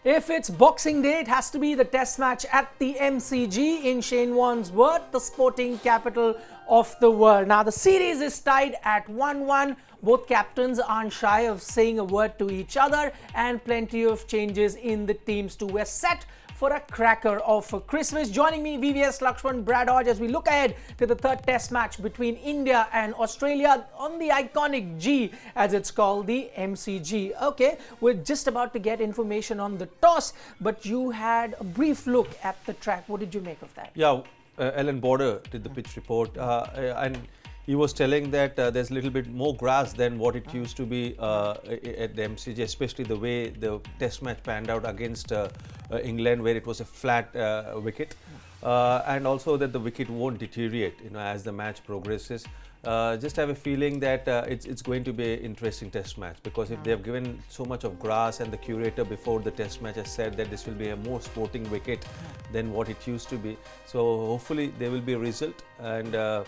If it's Boxing Day, it has to be the test match at the MCG, in Shane Warne's word, the sporting capital of the world. Now, the series is tied at 1-1. Both captains aren't shy of saying a word to each other, and plenty of changes in the teams too. We're set for a cracker of Christmas. Joining me, VVS Laxman, Brad Hodge, as we look ahead to the third test match between India and Australia on the iconic G, as it's called, the MCG. Okay, we're just about to get information on the toss, but you had a brief look at the track. What did you make of that? Yeah, Alan Border did the pitch report, and he was telling that there's a little bit more grass than what it used to be at the MCG, especially the way the test match panned out against England, where it was a flat wicket, and also that the wicket won't deteriorate, as the match progresses. Just have a feeling that it's going to be an interesting test match, because if they have given so much of grass, and the curator before the test match has said that this will be a more sporting wicket than what it used to be, so hopefully there will be a result, and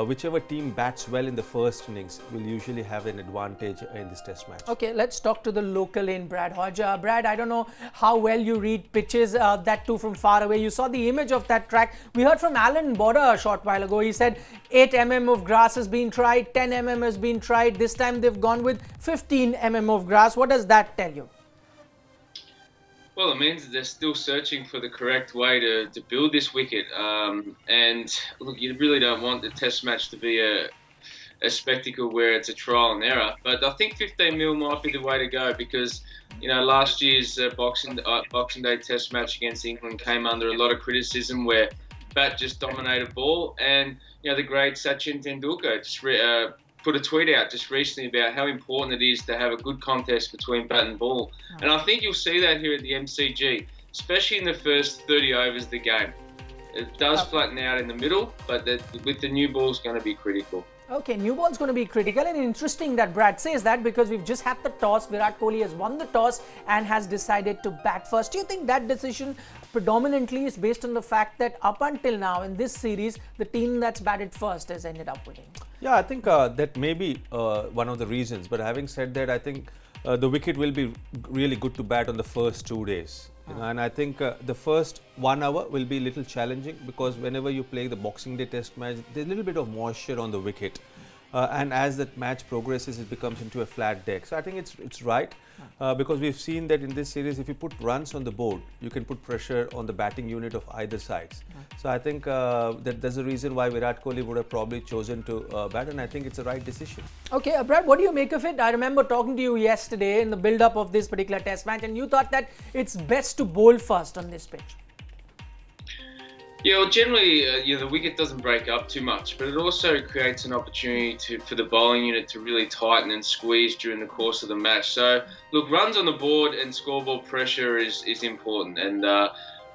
whichever team bats well in the first innings will usually have an advantage in this test match. Okay, let's talk to the local in Brad Hodge. Brad, I don't know how well you read pitches, that too from far away. You saw the image of that track. We heard from Alan Border a short while ago. He said 8 mm of grass has been tried, 10 mm has been tried. This time they've gone with 15 mm of grass. What does that tell you? Well, it means that they're still searching for the correct way to build this wicket. And look, you really don't want the test match to be a spectacle where it's a trial and error. But I think 15 mil might be the way to go, because, last year's Boxing Day test match against England came under a lot of criticism, where bat just dominated ball. And, the great Sachin Tendulkar just put a tweet out just recently about how important it is to have a good contest between bat and ball. And I think you'll see that here at the MCG, especially in the first 30 overs of the game. It does flatten out in the middle, but with the new ball is going to be critical. Okay, new ball is going to be critical, and interesting that Brad says that, because we've just had the toss. Virat Kohli has won the toss and has decided to bat first. Do you think that decision predominantly is based on the fact that up until now in this series, the team that's batted first has ended up winning? Yeah, I think that may be one of the reasons. But having said that, I think the wicket will be really good to bat on the first 2 days. And I think the first 1 hour will be a little challenging, because whenever you play the Boxing Day test match, there's a little bit of moisture on the wicket. And as that match progresses, it becomes into a flat deck. So I think it's right, because we've seen that in this series, if you put runs on the board, you can put pressure on the batting unit of either sides. So I think that there's a reason why Virat Kohli would have probably chosen to bat, and I think it's the right decision. Okay, Brad, what do you make of it? I remember talking to you yesterday in the build-up of this particular test match, and you thought that it's best to bowl first on this pitch. Yeah, well, generally, the wicket doesn't break up too much, but it also creates an opportunity for the bowling unit to really tighten and squeeze during the course of the match. So, look, runs on the board and scoreboard pressure is important, and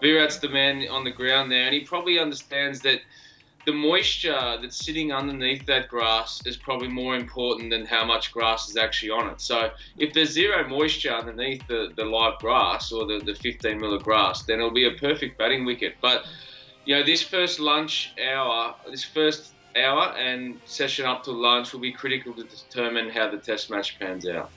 Virat's the man on the ground there, and he probably understands that the moisture that's sitting underneath that grass is probably more important than how much grass is actually on it. So if there's zero moisture underneath the live grass, or the 15 mil of grass, then it'll be a perfect batting wicket. But this first hour and session up to lunch will be critical to determine how the test match pans out.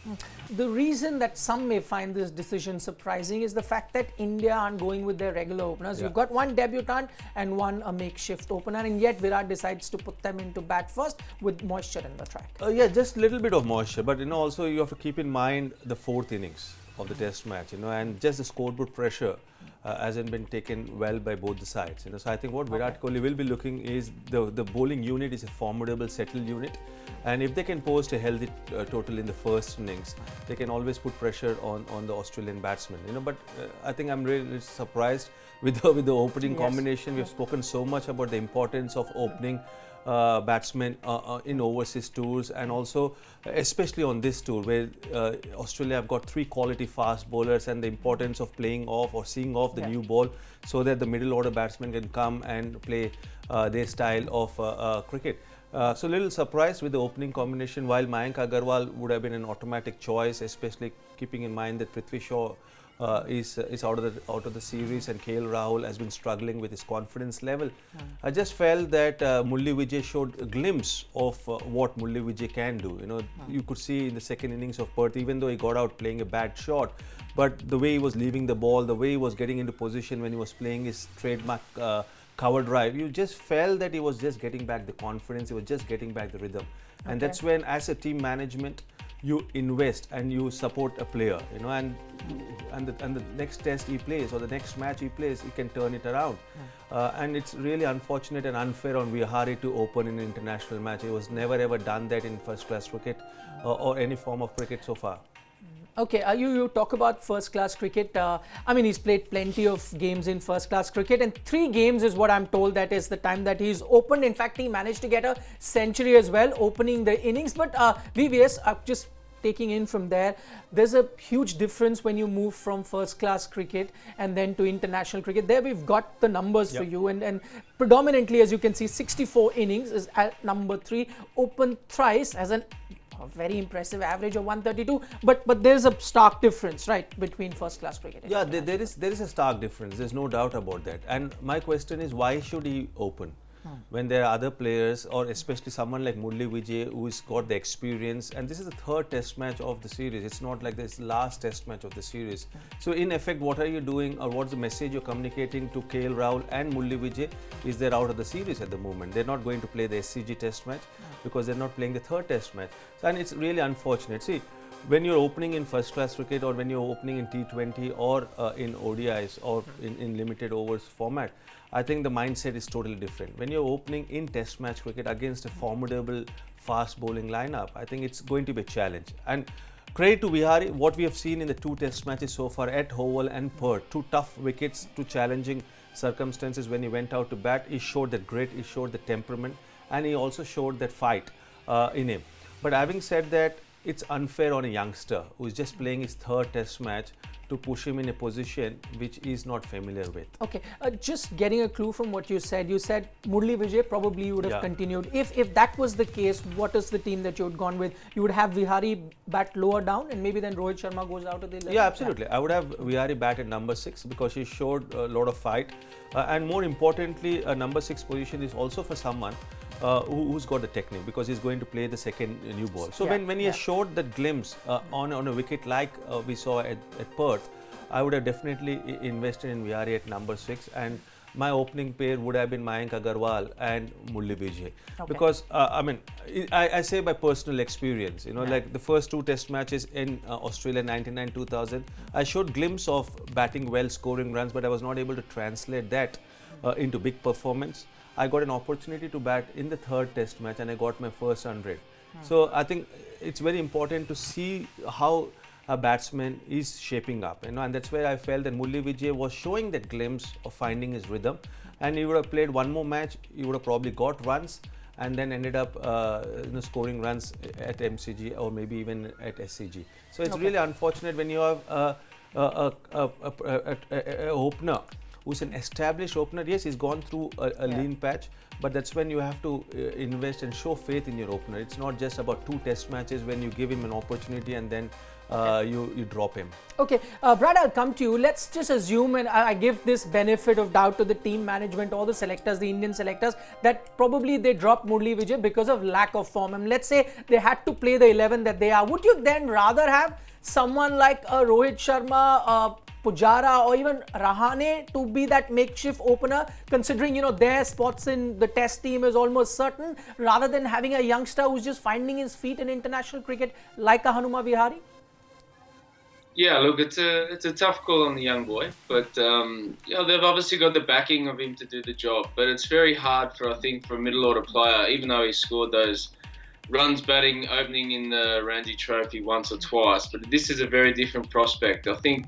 The reason that some may find this decision surprising is the fact that India aren't going with their regular openers. You've got one debutant and one a makeshift opener, and yet Virat decides to put them into bat first with moisture in the track. Yeah, just a little bit of moisture, but also you have to keep in mind the fourth innings of the test match, and just the scoreboard pressure hasn't been taken well by both the sides. So I think what Virat Kohli will be looking is the bowling unit is a formidable settled unit, and if they can post a healthy total in the first innings, they can always put pressure on the Australian batsmen. But I think I'm really surprised with the opening combination. We've spoken so much about the importance of opening batsmen in overseas tours, and also especially on this tour, where Australia have got 3 quality fast bowlers, and the importance of playing off or seeing off the new ball, so that the middle order batsmen can come and play their style of cricket. So a little surprised with the opening combination, while Mayank Agarwal would have been an automatic choice, especially keeping in mind that Prithvi Shaw is out of the series, and KL Rahul has been struggling with his confidence level. I just felt that Murali Vijay showed a glimpse of what Murali Vijay can do. You could see in the second innings of Perth, even though he got out playing a bad shot, but the way he was leaving the ball, the way he was getting into position when he was playing his trademark cover drive, you just felt that he was just getting back the confidence, he was just getting back the rhythm. And that's when, as a team management, you invest and you support a player, and the next test he plays or the next match he plays, he can turn it around. And it's really unfortunate and unfair on Vihari to open in an international match. He was never ever done that in first class cricket or any form of cricket so far. Okay, you talk about first class cricket. I mean, he's played plenty of games in first class cricket, and 3 games is what I'm told that is the time that he's opened. In fact, he managed to get a century as well, opening the innings. But VVS, just taking in from there, there's a huge difference when you move from first class cricket and then to international cricket. There we've got the numbers for you, and predominantly, as you can see, 64 innings is at number 3, opened thrice, has a very impressive average of 132, but there's a stark difference, right, between first class cricket and there is a stark difference, there's no doubt about that. And my question is, why should he open when there are other players, or especially someone like Murali Vijay, who's got the experience, and this is the 3rd test match of the series. It's not like this last test match of the series. So in effect, what are you doing, or what's the message you're communicating to KL Rahul and Murali Vijay is they're out of the series at the moment. They're not going to play the SCG test match because they're not playing the 3rd test match. So, and it's really unfortunate. See, when you're opening in first class cricket, or when you're opening in T20 or in ODIs or in limited overs format, I think the mindset is totally different. When you're opening in test match cricket against a formidable fast bowling lineup, I think it's going to be a challenge. And credit to Vihari, what we have seen in the 2 test matches so far at Howell and Perth, 2 tough wickets, 2 challenging circumstances. When he went out to bat, he showed that grit, he showed the temperament, and he also showed that fight in him. But having said that, it's unfair on a youngster who is just playing his 3rd test match to push him in a position which he's not familiar with. Okay, just getting a clue from what you said Murali Vijay probably would have continued. If that was the case, what is the team that you would gone with? You would have Vihari bat lower down, and maybe then Rohit Sharma goes out of the 11. Yeah, absolutely. I would have Vihari bat at number 6 because he showed a lot of fight. And more importantly, a number 6 position is also for someone who's got the technique, because he's going to play the second new ball. So when he has showed that glimpse on a wicket like we saw at Perth, I would have definitely invested in Vihari at number 6, and my opening pair would have been Mayank Agarwal and Murali Vijay. Because I say by personal experience, like the first 2 test matches in Australia 99-2000, I showed glimpse of batting well, scoring runs, but I was not able to translate that into big performance. I got an opportunity to bat in the 3rd test match, and I got my first 100. So I think it's very important to see how a batsman is shaping up, and that's where I felt that Murali Vijay was showing that glimpse of finding his rhythm, and he would have played one more match, he would have probably got runs, and then ended up scoring runs at MCG or maybe even at SCG. So it's really unfortunate when you have a opener who's an established opener. Yes, he's gone through a lean patch, but that's when you have to invest and show faith in your opener. It's not just about 2 test matches when you give him an opportunity and then you drop him. Okay, Brad, I'll come to you. Let's just assume, and I give this benefit of doubt to the team management, all the selectors, the Indian selectors, that probably they dropped Murali Vijay because of lack of form. And let's say they had to play the 11 that they are. Would you then rather have someone like Rohit Sharma, Pujara, or even Rahane to be that makeshift opener, considering their spots in the test team is almost certain, rather than having a youngster who's just finding his feet in international cricket like a Hanuma Vihari? Yeah, look, it's a tough call on the young boy, but they've obviously got the backing of him to do the job. But it's very hard for a middle order player, even though he scored those runs batting opening in the Ranji Trophy once or twice. But this is a very different prospect. I think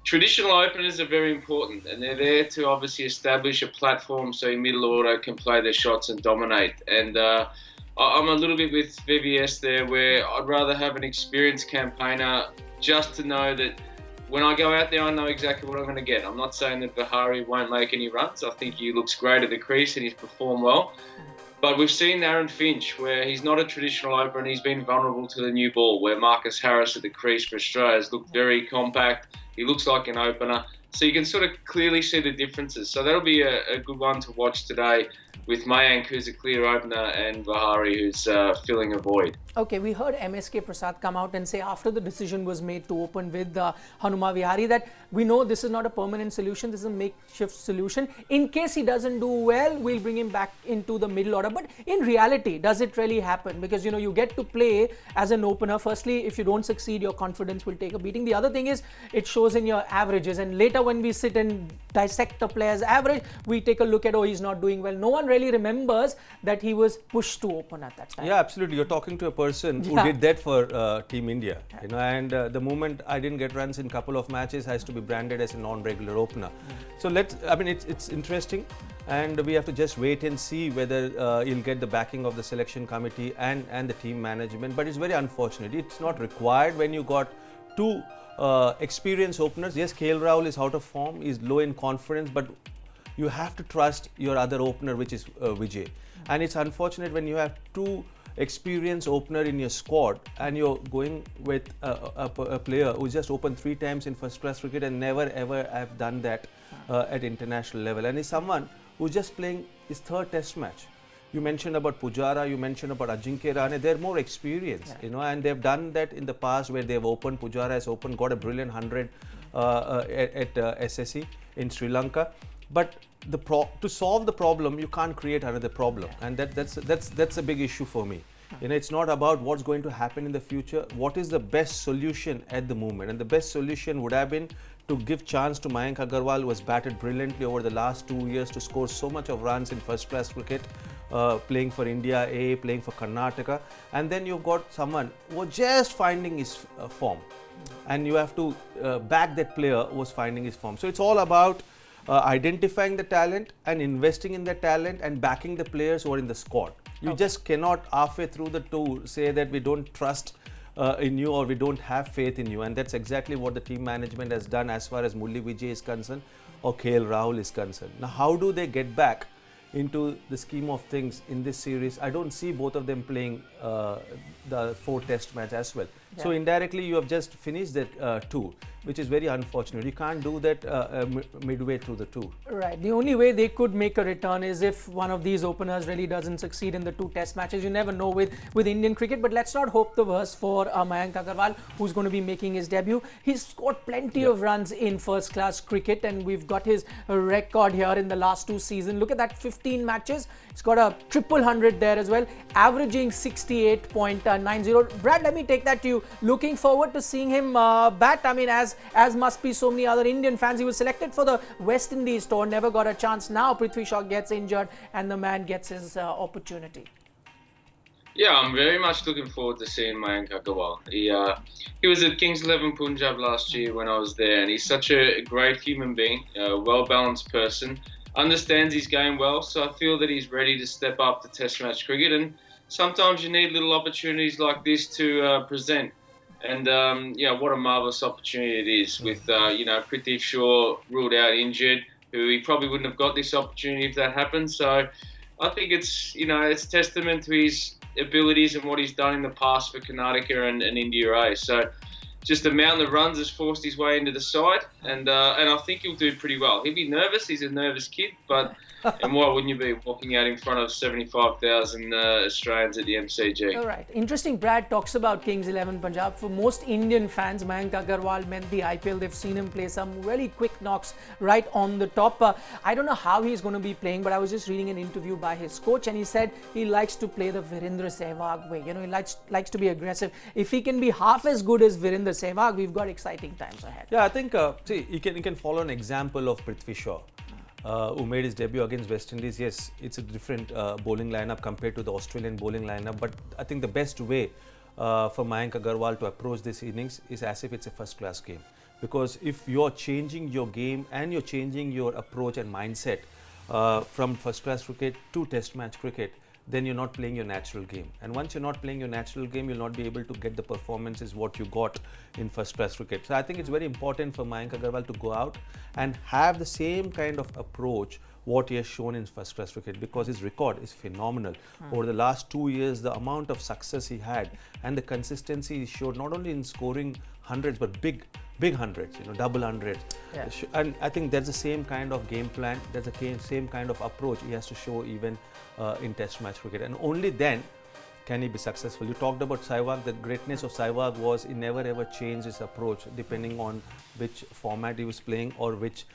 traditional openers are very important, and they're there to obviously establish a platform so your middle order can play their shots and dominate. And I'm a little bit with VVS there, where I'd rather have an experienced campaigner just to know that when I go out there, I know exactly what I'm going to get. I'm not saying that Vihari won't make any runs. I think he looks great at the crease and he's performed well. But we've seen Aaron Finch, where he's not a traditional opener and he's been vulnerable to the new ball, where Marcus Harris at the crease for Australia has looked very compact. He looks like an opener. So you can sort of clearly see the differences. So that'll be a good one to watch today with Mayank, who's a clear opener, and Vihari, who's filling a void. Okay, we heard MSK Prasad come out and say after the decision was made to open with Hanuma Vihari that we know this is not a permanent solution, this is a makeshift solution. In case he doesn't do well, we'll bring him back into the middle order. But in reality, does it really happen? Because, you know, you get to play as an opener. Firstly, if you don't succeed, your confidence will take a beating. The other thing is it shows in your averages. And later when we sit and dissect a player's average, we take a look at, oh, he's not doing well. No one really remembers that he was pushed to open at that time. Yeah, absolutely. You're talking to a person who did that for Team India, you know, and the moment I didn't get runs in a couple of matches has to be branded as a non-regular opener. So it's interesting, and we have to just wait and see whether he'll get the backing of the selection committee and the team management. But it's very unfortunate. It's not required when you got two experienced openers. Yes, KL Rahul is out of form, he's low in confidence, but you have to trust your other opener, which is Vijay. And it's unfortunate when you have two experienced opener in your squad and you're going with a player who just opened 3 times in first class cricket and never ever have done that at international level, and is someone who's just playing his 3rd test match. You mentioned about Pujara, you mentioned about Ajinkya Rahane, they're more experienced, you know, and they've done that in the past where they've opened. Pujara has opened, got a brilliant 100 at SSE in Sri Lanka. But to solve the problem, you can't create another problem, and that's a big issue for me. You know, it's not about what's going to happen in the future. What is the best solution at the moment? And the best solution would have been to give chance to Mayank Agarwal, who has batted brilliantly over the last 2 years to score so much of runs in first class cricket, playing for India A, playing for Karnataka, and then you've got someone who was just finding his form, and you have to back that player who was finding his form. So it's all about identifying the talent and investing in the talent and backing the players who are in the squad. You just cannot halfway through the tour say that we don't trust in you or we don't have faith in you, and that's exactly what the team management has done as far as Murali Vijay is concerned or KL Rahul is concerned. Now, how do they get back into the scheme of things in this series? I don't see both of them playing the 4 test match as well. Yeah. So indirectly you have just finished that tour, which is very unfortunate. You can't do that midway through the tour. Right. The only way they could make a return is if one of these openers really doesn't succeed in the 2 test matches. You never know with Indian cricket, but let's not hope the worst for Mayank Agarwal, who's going to be making his debut. He's scored plenty of runs in first class cricket, and we've got his record here in the last 2 seasons. Look at that, 15 matches. He's got a triple 100 there as well, averaging 68.90. Brad, let me take that to you. Looking forward to seeing him bat. I mean, as must be so many other Indian fans. He was selected for the West Indies tour, never got a chance. Now Prithvi Shaw gets injured and the man gets his opportunity. Yeah, I'm very much looking forward to seeing Mayank Agarwal. He was at Kings 11 Punjab last year when I was there, and he's such a great human being, a well-balanced person, understands his game well, so I feel that he's ready to step up to test match cricket, and sometimes you need little opportunities like this to present. And, what a marvellous opportunity it is with, Prithvi Shaw ruled out injured, who he probably wouldn't have got this opportunity if that happened. So I think it's testament to his abilities and what he's done in the past for Karnataka and India A. So just the amount of runs has forced his way into the side, and I think he'll do pretty well. He'll be nervous. He's a nervous kid, but and why wouldn't you be walking out in front of 75,000 Australians at the MCG? All right. Interesting. Brad talks about Kings 11 Punjab. For most Indian fans, Mayank Agarwal meant the IPL. They've seen him play some really quick knocks right on the top. I don't know how he's going to be playing, but I was just reading an interview by his coach, and he said he likes to play the Virendra Sehwag way. You know, he likes to be aggressive. If he can be half as good as Virendra Sehwag, we've got exciting times ahead. Yeah, I think you can follow an example of Prithvi Shaw, who made his debut against West Indies. Yes, it's a different bowling lineup compared to the Australian bowling lineup, but I think the best way for Mayank Agarwal to approach this innings is as if it's a first class game, because if you're changing your game and you're changing your approach and mindset from first class cricket to test match cricket, then you're not playing your natural game. And once you're not playing your natural game, you'll not be able to get the performances what you got in first class cricket. So I think it's very important for Mayank Agarwal to go out and have the same kind of approach what he has shown in first class cricket, because his record is phenomenal. Over the last 2 years, the amount of success he had and the consistency he showed, not only in scoring hundreds, but big hundreds, double hundreds. Yeah. And I think that's the same kind of game plan, that's the same kind of approach he has to show even in Test match cricket. And only then can he be successful. You talked about Sehwag. The greatness of Sehwag was he never ever changed his approach depending on which format he was playing or which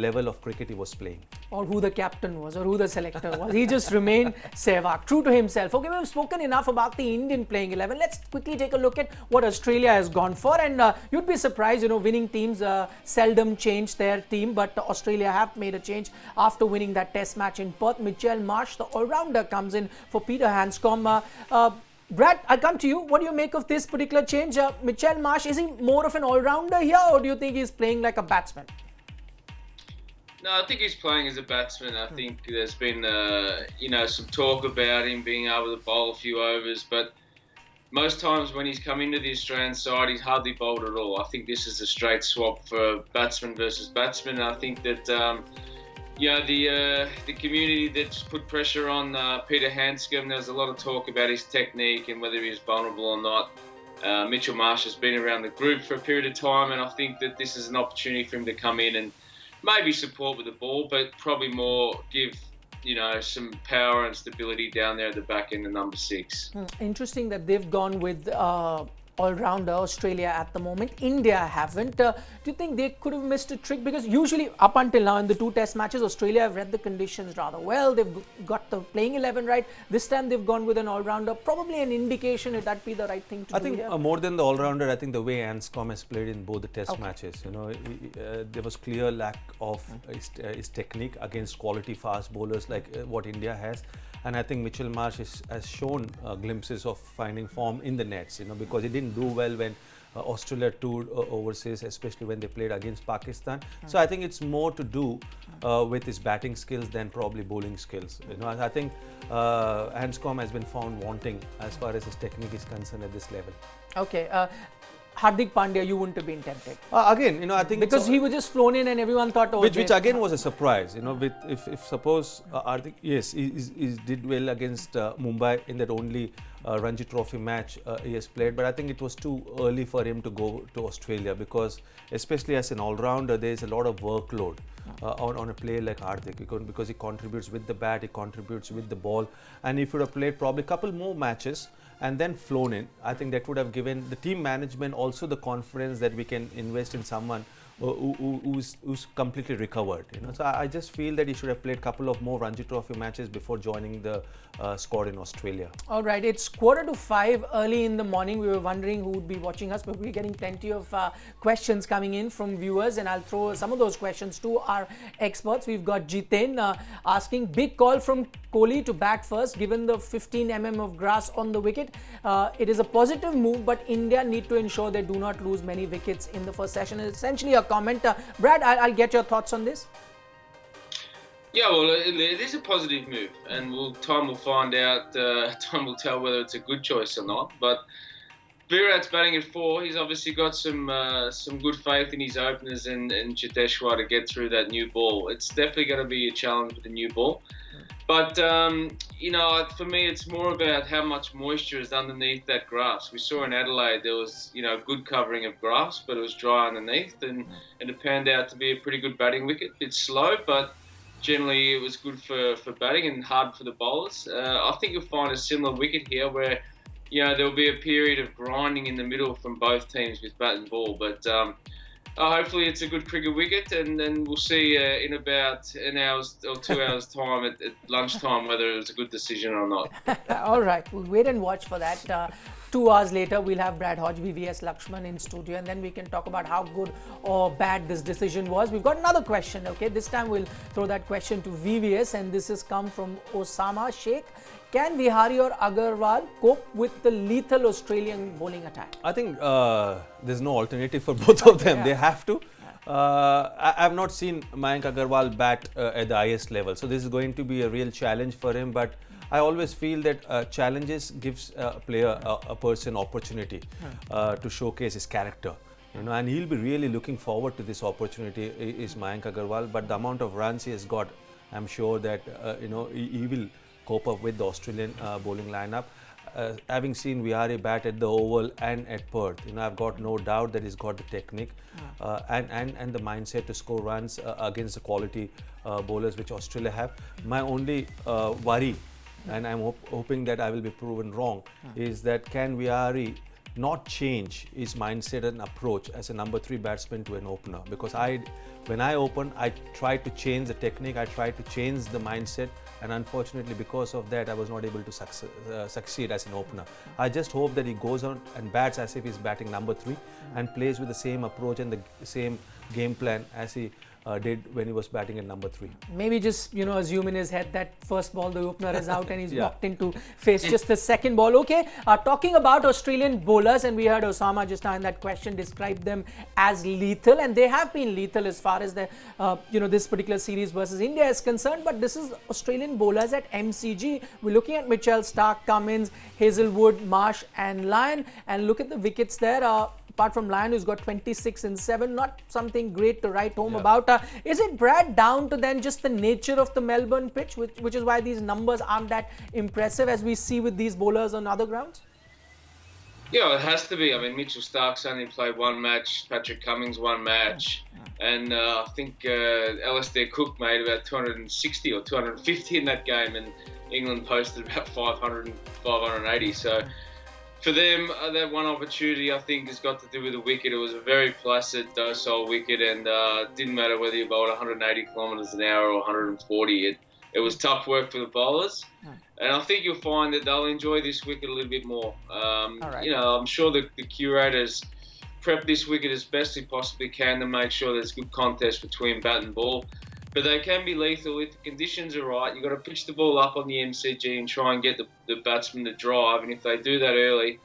level of cricket he was playing. Or who the captain was, or who the selector was. He just remained Sehwag, true to himself. Okay, we've spoken enough about the Indian playing 11. Let's quickly take a look at what Australia has gone for. And you'd be surprised, winning teams seldom change their team, but Australia have made a change after winning that Test match in Perth. Mitchell Marsh, the all-rounder, comes in for Peter Handscomb. Brad, I'll come to you. What do you make of this particular change? Mitchell Marsh, is he more of an all-rounder here, or do you think he's playing like a batsman? No, I think he's playing as a batsman. I think there's been, some talk about him being able to bowl a few overs, but most times when he's come into the Australian side, he's hardly bowled at all. I think this is a straight swap for batsman versus batsman. And I think that, the community that's put pressure on Peter Handscomb, there's a lot of talk about his technique and whether he's vulnerable or not. Mitchell Marsh has been around the group for a period of time, and I think that this is an opportunity for him to come in and maybe support with the ball, but probably more give, some power and stability down there at the back end of number 6. Interesting that they've gone with all-rounder Australia at the moment. India haven't. Do you think they could have missed a trick? Because usually up until now in the 2 Test matches, Australia have read the conditions rather well. They've got the playing 11 right. This time they've gone with an all-rounder. Probably an indication if that'd be the right thing to do. I think more than the all-rounder, I think the way Anscombe has played in both the Test matches, there was clear lack of his technique against quality fast bowlers like what India has. And I think Mitchell Marsh has shown glimpses of finding form in the nets, because he didn't do well when Australia toured overseas, especially when they played against Pakistan. So I think it's more to do with his batting skills than probably bowling skills. I think Anscombe has been found wanting as far as his technique is concerned at this level. Okay. Hardik Pandya, you wouldn't have been tempted. Again, I think because he was just flown in and everyone thought, which again was a surprise. If suppose Hardik, yes, he did well against Mumbai in that only Ranji Trophy match he has played, but I think it was too early for him to go to Australia because, especially as an all-rounder, there is a lot of workload on a player like Hardik because he contributes with the bat, he contributes with the ball, and if he would have played probably a couple more matches and then flown in, I think that would have given the team management also the confidence that we can invest in someone who's completely recovered. So I just feel that he should have played a couple of more Ranji Trophy matches before joining the squad in Australia. All right, it's 4:45 early in the morning. We were wondering who would be watching us, but we're getting plenty of questions coming in from viewers, and I'll throw some of those questions to our experts. We've got Jiten asking, big call from Kohli to bat first given the 15 mm of grass on the wicket. It is a positive move, but India need to ensure they do not lose many wickets in the first session. It's essentially a comment. Brad, I'll get your thoughts on this. Yeah, well, it is a positive move, and time will find out. Time will tell whether it's a good choice or not. But Virat's batting at 4. He's obviously got some good faith in his openers and Cheteshwar to get through that new ball. It's definitely going to be a challenge with the new ball. But, for me, it's more about how much moisture is underneath that grass. We saw in Adelaide there was, good covering of grass, but it was dry underneath, and it panned out to be a pretty good batting wicket. It's slow, but generally it was good for batting and hard for the bowlers. I think you'll find a similar wicket here where, there'll be a period of grinding in the middle from both teams with bat and ball. But hopefully it's a good cricket wicket, and then we'll see in about an hour's or 2 hours' time at lunchtime whether it was a good decision or not. All right, we'll wait and watch for that. 2 hours later, we'll have Brad Hodge, VVS Laxman in studio, and then we can talk about how good or bad this decision was. We've got another question, okay? This time we'll throw that question to VVS, and this has come from Osama Sheikh. Can Vihari or Agarwal cope with the lethal Australian bowling attack? I think there's no alternative for both of them. Yeah. They have to. I have not seen Mayank Agarwal bat at the highest level, so this is going to be a real challenge for him. But I always feel that challenges gives a person opportunity to showcase his character. And he'll be really looking forward to this opportunity. Is Mayank Agarwal, but the amount of runs he has got, I'm sure that he will cope up with the Australian bowling lineup. having seen Vihari bat at the Oval and at Perth, I've got no doubt that he's got the technique and the mindset to score runs against the quality bowlers which Australia have. My only worry, and I'm hoping that I will be proven wrong, is that can Vihari not change his mindset and approach as a number 3 batsman to an opener? Because when I opened, I tried to change the technique, I tried to change the mindset, and unfortunately because of that I was not able to succeed as an opener. I just hope that he goes on and bats as if he's batting number 3 and plays with the same approach and the same game plan as he did when he was batting at number 3. Maybe just assume in his head that first ball the opener is out and he's walked in to face just the second ball. Okay, talking about Australian bowlers, and we heard Osama just now in that question describe them as lethal, and they have been lethal as far as the this particular series versus India is concerned. But this is Australian bowlers at MCG. We're looking at Mitchell Starc, Cummins, Hazelwood, Marsh and Lyon, and look at the wickets there. Apart from Lyon, who's got 26 and 7, not something great to write home about. Is it, Brad, down to then just the nature of the Melbourne pitch, which is why these numbers aren't that impressive as we see with these bowlers on other grounds? Yeah, it has to be. I mean, Mitchell Starc's only played 1 match, Patrick Cummins 1 match, and I think Alistair Cook made about 260 or 250 in that game, and England posted about 500 and 580. So for them, that one opportunity, I think, has got to do with the wicket. It was a very placid, docile wicket, and it didn't matter whether you bowled 180 kilometres an hour or 140. It was tough work for the bowlers, and I think you'll find that they'll enjoy this wicket a little bit more. I'm sure the curators prep this wicket as best they possibly can to make sure there's good contest between bat and ball. But they can be lethal if the conditions are right. You've got to pitch the ball up on the MCG and try and get the batsman to drive. And if they do that early,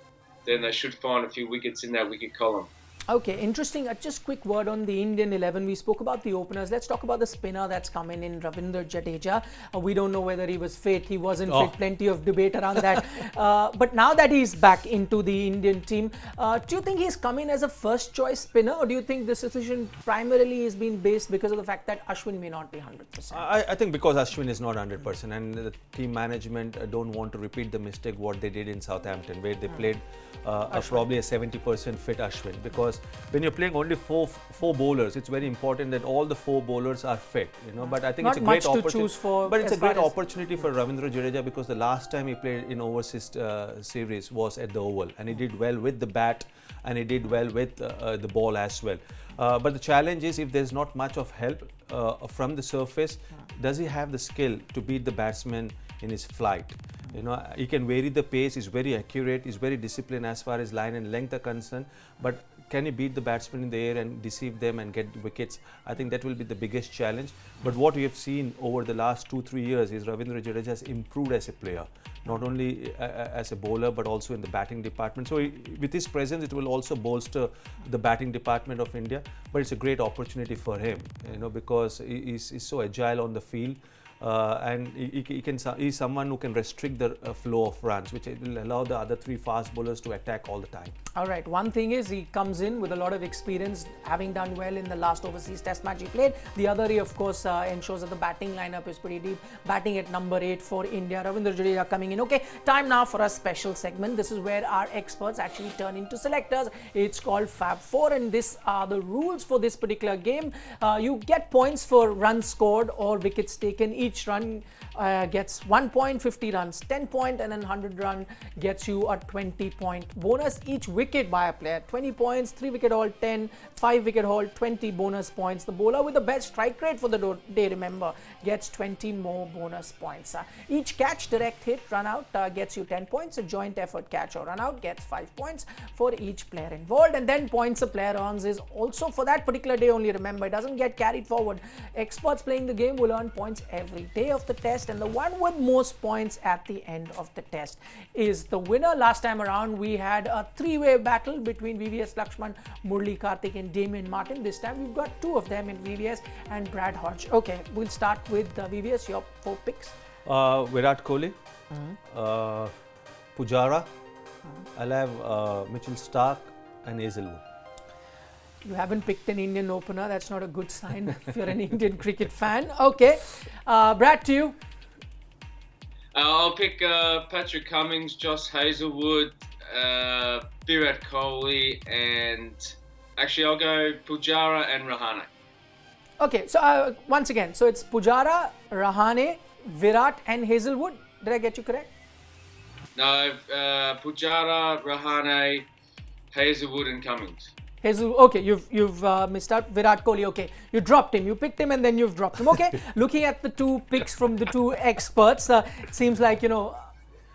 then they should find a few wickets in that wicket column. Okay, interesting. Just quick word on the Indian 11. We spoke about the openers. Let's talk about the spinner that's come in Ravindra Jadeja. We don't know whether he was fit. He wasn't fit. Plenty of debate around that. But now that he's back into the Indian team, do you think he's come in as a first choice spinner, or do you think this decision primarily is being based because of the fact that Ashwin may not be 100%? I think because Ashwin is not 100% and the team management don't want to repeat the mistake what they did in Southampton, where they played probably a 70% fit Ashwin, because when you're playing only four bowlers, it's very important that all the 4 bowlers are fit. But I think not it's a great opportunity. But it's a great opportunity for Ravindra Jadeja, because the last time he played in overseas series was at the Oval, and he did well with the bat and he did well with the ball as well. But the challenge is, if there's not much of help from the surface, does he have the skill to beat the batsman in his flight? He can vary the pace, he's very accurate, he's very disciplined as far as line and length are concerned, but can he beat the batsman in the air and deceive them and get wickets? I think that will be the biggest challenge. But what we have seen over the last 2-3 years is Ravindra Jadeja has improved as a player, not only as a bowler but also in the batting department. So with his presence, it will also bolster the batting department of India. But it's a great opportunity for him, because he's so agile on the field. And he's someone who can restrict the flow of runs, which will allow the other 3 fast bowlers to attack all the time. All right, one thing is he comes in with a lot of experience, having done well in the last overseas test match he played. The other, he of course ensures that the batting lineup is pretty deep, batting at number 8 for India. Ravindra Jadeja coming in. Okay, time now for a special segment. This is where our experts actually turn into selectors. It's called Fab 4, and these are the rules for this particular game. You get points for runs scored or wickets taken. Each run gets 1 point, 50 runs 10 point, and then 100 run gets you a 20 point bonus. Each wicket by a player 20 points, 3 wicket haul 10, 5 wicket haul 20 bonus points. The bowler with the best strike rate for the day, remember, gets 20 more bonus points. Each catch, direct hit, run out gets you 10 points. A joint effort catch or run out gets 5 points for each player involved, and then points a player earns is also for that particular day only. Remember, it doesn't get carried forward. Experts playing the game will earn points every day of the test, and the one with most points at the end of the test is the winner. Last time around we had a 3-way battle between VVS Laxman, Murli Karthik and Damien Martin. This time we've got 2 of them in VVS and Brad Hodge. Okay, we'll start with VVS. Your 4 picks. Virat Kohli, Pujara, I'll have Mitchell Starc and Hazelwood. You haven't picked an Indian opener. That's not a good sign if you're an Indian cricket fan. Okay, Brad, to you. I'll pick Patrick Cummins, Josh Hazelwood, Virat Kohli, and actually I'll go Pujara and Rahane. Okay, so once again, so it's Pujara, Rahane, Virat, and Hazelwood. Did I get you correct? No, Pujara, Rahane, Hazelwood, and Cummins. Okay, you've missed out Virat Kohli. Okay, you dropped him. You picked him and then you've dropped him. Okay, looking at the two picks from the two experts, it seems like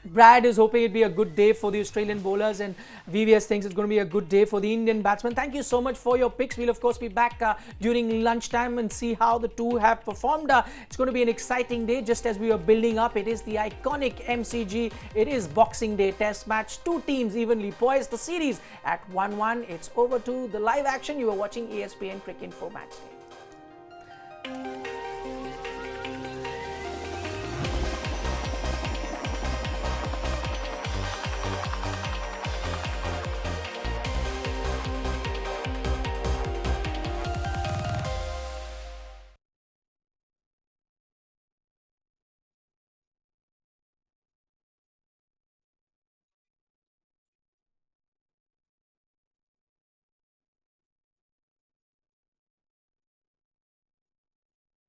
Brad is hoping it'd be a good day for the Australian bowlers, and VVS thinks it's going to be a good day for the Indian batsmen. Thank you so much for your picks. We'll of course be back during lunchtime and see how the two have performed. It's going to be an exciting day, just as we are building up. It is the iconic MCG. It is Boxing Day Test match. Two teams evenly poised. The series at 1-1. It's over to the live action. You are watching ESPN Cricinfo Match Day.